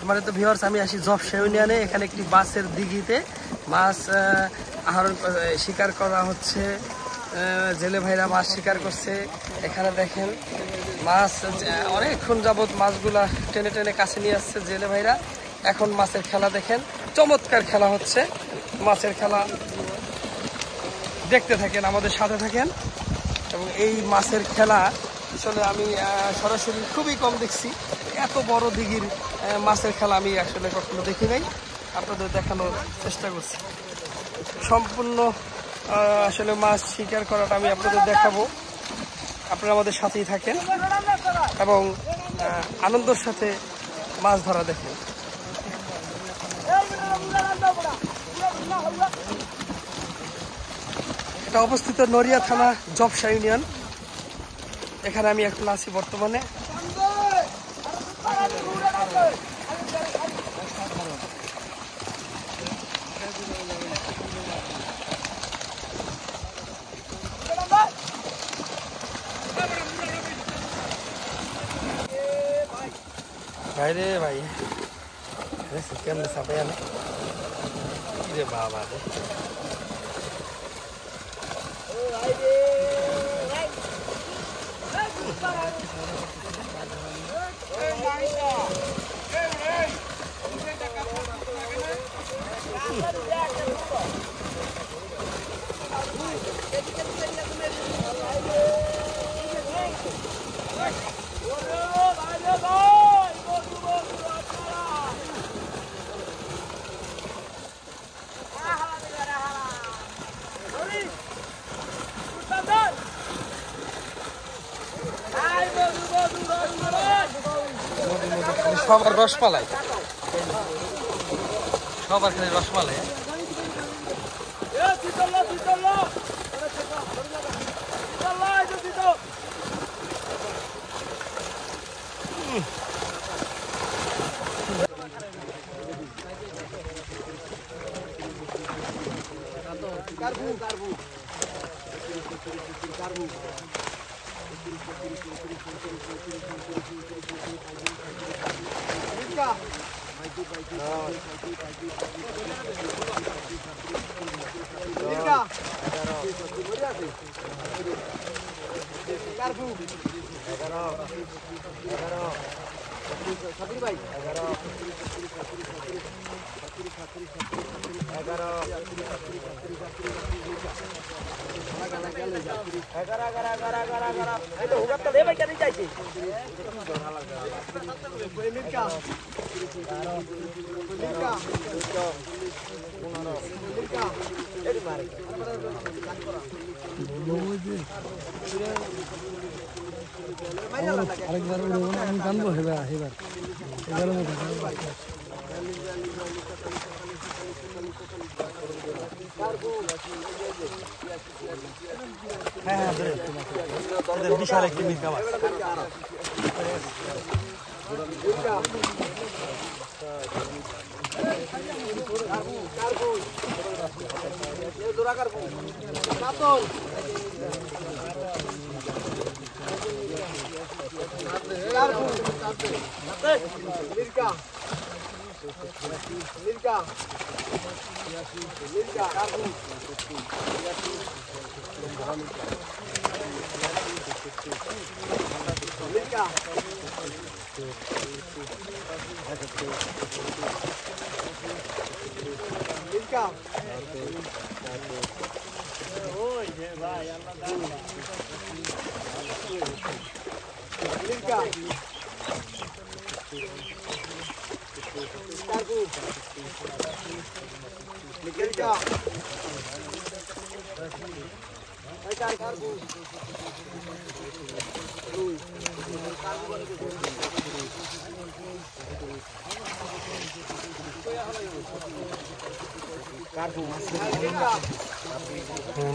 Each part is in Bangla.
সম্মানিত ভিউয়ার্স, আমি আসি জবসা ইউনিয়নে। এখানে একটি মাছের দিঘিতে মাছ আহরণ শিকার করা হচ্ছে। জেলে ভাইরা মাছ শিকার করছে। এখানে দেখেন মাছ অনেকক্ষণ যাবৎ মাছগুলা টেনে টেনে কাছে নিয়ে আসছে জেলে ভাইরা। এখন মাছের খেলা দেখেন, চমৎকার খেলা হচ্ছে। মাছের খেলা দেখতে থাকেন, আমাদের সাথে থাকেন। এবং এই মাছের খেলা আসলে আমি সরাসরি খুবই কম দেখছি। এত বড় দিঘির মাছের খেলা আমি আসলে কখনো দেখি নাই। আপনাদের দেখানোর চেষ্টা করছি। সম্পূর্ণ আসলে মাছ শিকার করাটা আমি আপনাদের দেখাবো। আপনারা আমাদের সাথেই থাকেন এবং আনন্দের সাথে মাছ ধরা দেখেন। এটা অবস্থিত নড়িয়া থানা, জবসা ইউনিয়ন। এখানে আমি এখন আছি বর্তমানে। ভাই রে ভাই, কেমন সাপে আনে রে বাবা রে। সবার রসমালাই, সবার খালি রসমালাই। আরেকবার আমি জানবো এবার এবারের মতো। হ্যাঁ হ্যাঁ, বিশাল একটি মির্কা মাছ।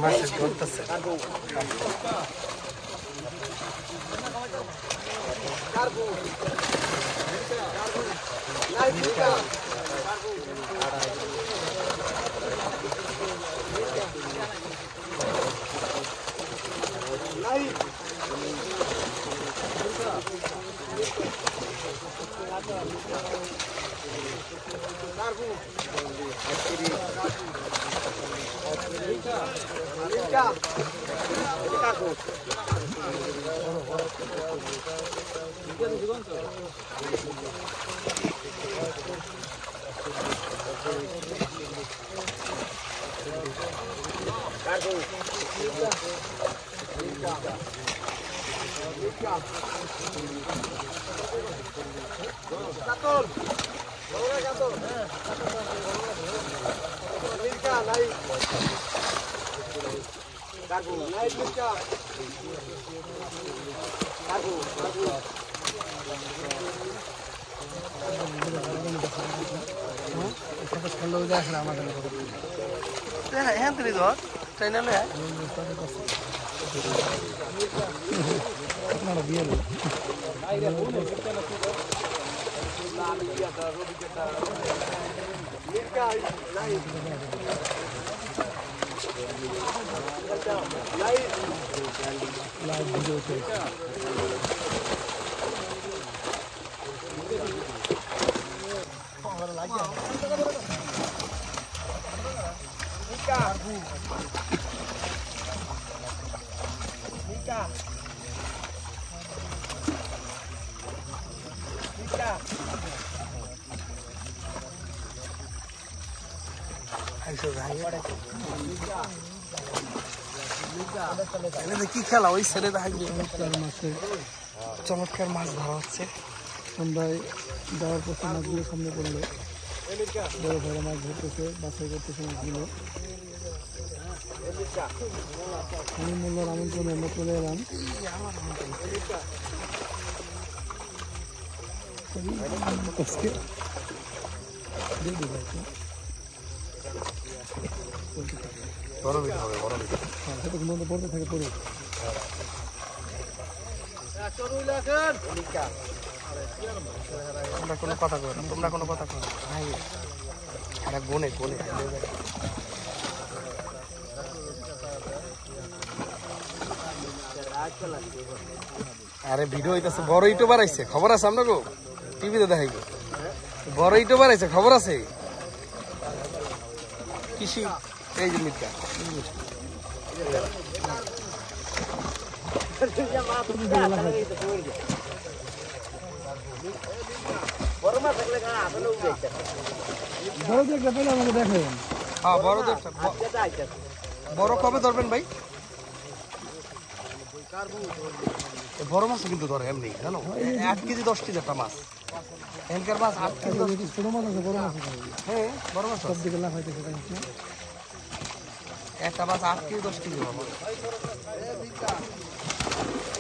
মাছের ধরতেছে। হ্যাঁ তুমি ধর ট্রেনে কি খেলা ওই ছেলে থাকবে চমৎকার মাছ ধরা হচ্ছে সন্ধ্যায় যাওয়ার পর মাছগুলো সামনে পড়লো বড় বড় মাছ ধরতেছে বাছাই করতেছে মাছগুলো আমি মোল্লার আমন্ত্রণে আমরা চলে এলাম পড়তে থাকে পড়ে তোমরা কোনো কথা কো না তোমরা কোনো কথা কো না আরে গোনে গোনে আরে ভিডিও হইতাছে বড় ইউটিউবার আইছে খবর আছে আমরা গো টিভিতে দেখাই গো বড় ইউটিউবার আইছে খবর আছে কৃষি এই যে মিটকা বড় কবে ধরবেন ভাই বড় মাছ কিন্তু ধরে এমনি জানো 8 কেজি 10 কেজি একটা মাছ এনকার মাছ 8 কেজি 10 কেজি ছোট মাছ আছে বড় মাছ আছে হ্যাঁ বড় মাছ সব দিকে লাফাইতে সেটা একটা মাছ 8 কেজি 10 কেজি বাবা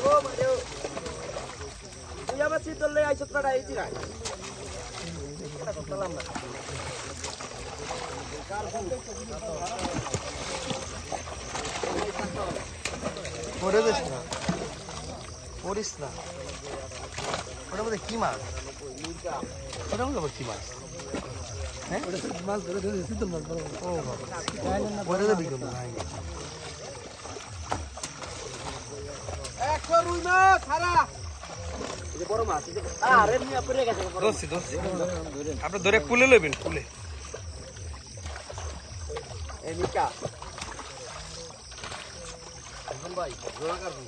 ও মারিও তুই আবার চিতলে আইছ তোরা এই জিরা এটা করলাম না পরে দেশ না পরিস না ওটার মধ্যে কি মাছ ওটার মধ্যে আবার কি মাছ হ্যাঁ মাছ ধরে ধরে শীতল মাছ ও বাবা পরে দেবি কেন একশো রুই মাছ সারা বড় মাছ আরে মিয়া পড়ে গেছে দোস্তি দোস্তি আপনি ধরে কুলে লইবেন কুলে এই নিকা ভাই জোড়া কাটুন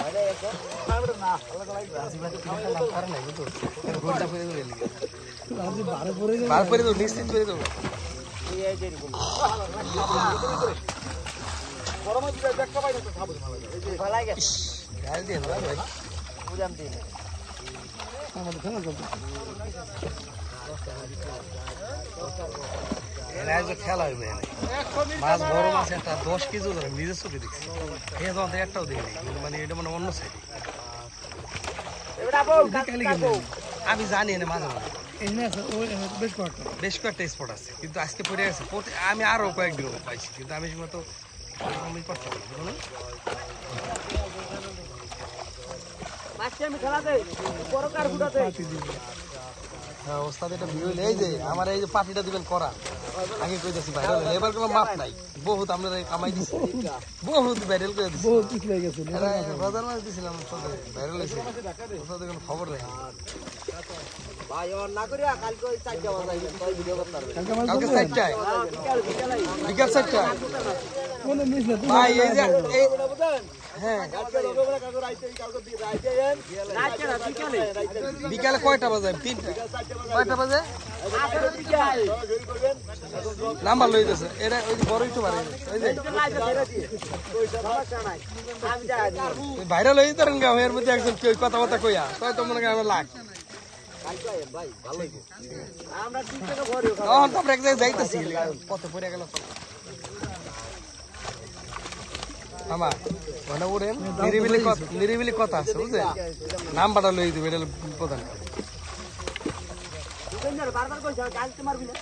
আরে একো সামনে না আলাদা লাগবে আজিবাতি খাওয়া নাম কার নাই তো ঘন্টা পরে ধরে লিখে আজি বার পরে তো নিশ্চিত করে দেব এই যে এরকম বড় মাছ দেখা পাই না তো খাবো এই যে ভালো লাগে গাল দেন ভাই বুঝাম দিন আমাদের খানা করতে খেলা হইবে মাছ বড় মাছ একটা 10 কেজি ধরে নিজের চোখে দেখছি এই যখন একটাও দেখিনি মানে এটা মানে অন্য সাইডে আমি জানি না মাঝে মাঝে বেশ কয়েকটা স্পট আছে কিন্তু আজকে পড়ে গেছে আমি আরো কয়েকদিন পাইছি কিন্তু আমি তো করতে পারি হ্যাঁ ওস্তাদ এটা ভিড় এই যে আমার এই যে পার্টিটা দিবেন করা আগে কইতেছি ভাই এবার কোনো মাপ নাই বহুত আমরা কামাই দিছি বহুত ভাইরাল করে দিছি বহুত কিছু হয়ে গেছে বাজার মাছ দিছিলাম ভাইরাল হয়েছে কোনো খবর নেই ভাই ওর না করিয়া কালকে ওই 4টা বাজে তাই ভিডিও করতে পারবে কালকে 4টায় বিকাল 4টায় কোন মিস না ভাই এই যে এই হ্যাঁ কালকে লগে বলে কালকে রাইতে রাইতে বিকালে বিকালে কয়টা বাজে 3টা কয়টা বাজে নাম্বার লই দিছে এটা ওই বড় একটু বাড়ে ওই যে ভাইরাল হয়ে তার গাঁও এর মধ্যে একজন কেউ কথা কথা কইয়া তাই তো মনে করেন লাখ ভাই ভালোই আমরা তিনটা ঘরে তখন তো আমরা এক জায়গায় যাইতেছি পথে পড়ে গেল আমা মানে উড়েন নিরিবিলি কথা আছে বুঝলেন নাম্বারটা লই দিবে এটা প্রধান বারবার কইছ কালকে মারবি না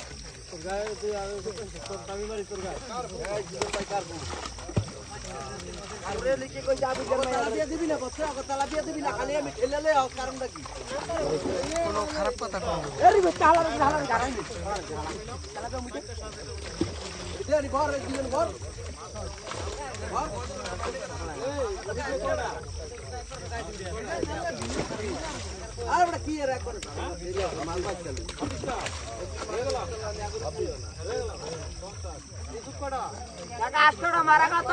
আরে লিখে কই যাবি তালা দিয়ে দিবি না বছর তালা দিয়ে দিবি না খালি আমি ঠেলালে কারণটা কি কোনো খারাপ কথা কম আরে তালা গারাই তালা দাও মুটে এটা নি ঘর দিবেন ঘর আরে বড় কি এর একবার মাল পাইছে টাকা 800 টাকা মারা কত